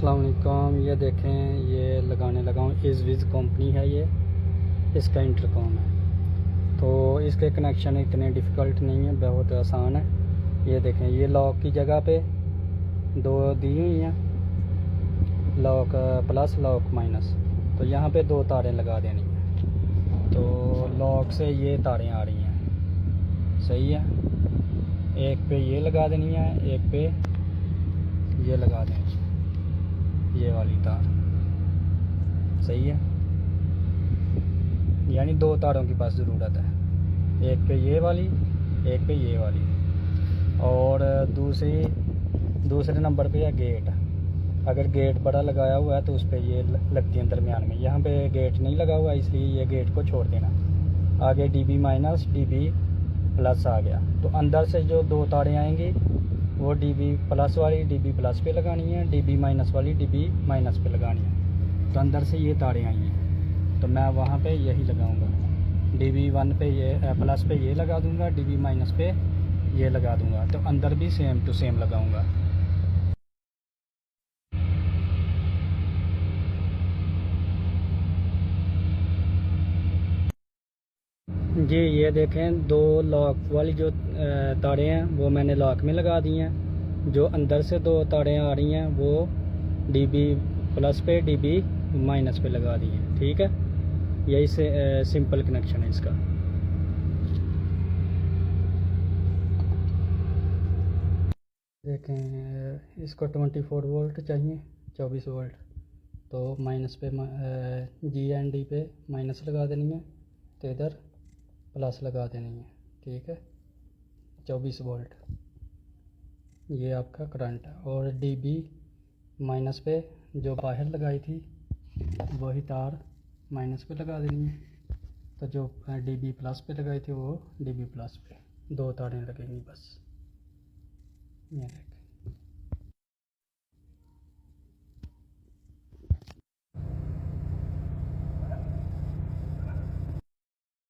अस्सलाम वालेकुम। ये देखें, ये लगाने लगा हूँ। इज़विज़ कंपनी है ये, इसका इंटरकॉम है। तो इसके कनेक्शन इतने डिफ़िकल्ट नहीं है, बहुत आसान है। ये देखें, ये लॉक की जगह पे दो दी हुई हैं, लॉक प्लस लॉक माइनस। तो यहाँ पे दो तारें लगा देनी है। तो लॉक से ये तारें आ रही हैं, सही है। एक पे ये लगा देनी है, एक पे ये लगा देनी है, ये वाली तार, सही है। यानी दो तारों की बस ज़रूरत है, एक पे ये वाली, एक पे ये वाली। और दूसरे नंबर पे है गेट। अगर गेट बड़ा लगाया हुआ है तो उस पर ये लगती है दरमियान में। यहाँ पे गेट नहीं लगा हुआ, इसलिए ये गेट को छोड़ देना। आगे डीबी माइनस डीबी प्लस आ गया, तो अंदर से जो दो तारें आएंगी वो डीबी प्लस वाली डीबी प्लस पे लगानी है, डीबी माइनस वाली डीबी माइनस पे लगानी है। तो अंदर से ये तारें आई हैं, तो मैं वहाँ पे यही लगाऊंगा। डीबी वन पे ये प्लस पे ये लगा दूंगा, डीबी माइनस पे ये लगा दूंगा। तो अंदर भी सेम टू सेम लगाऊंगा। जी ये देखें, दो लॉक वाली जो तारें हैं वो मैंने लॉक में लगा दी हैं। जो अंदर से दो तारें आ रही हैं वो डीबी प्लस पे डीबी माइनस पे लगा दी हैं, ठीक है। यही से सिंपल कनेक्शन है इसका। देखें, इसको 24 वोल्ट चाहिए, 24 वोल्ट। तो माइनस पे जी एंड डी पे माइनस लगा देनी है, तो इधर प्लस लगा देनी है, ठीक है। 24 वोल्ट ये आपका करंट है। और डीबी माइनस पे जो बाहर लगाई थी वही तार माइनस पे लगा देनी है। तो जो डीबी प्लस पे लगाई थी वो डीबी प्लस पे, दो तारें लगेंगी बस। ये देखें।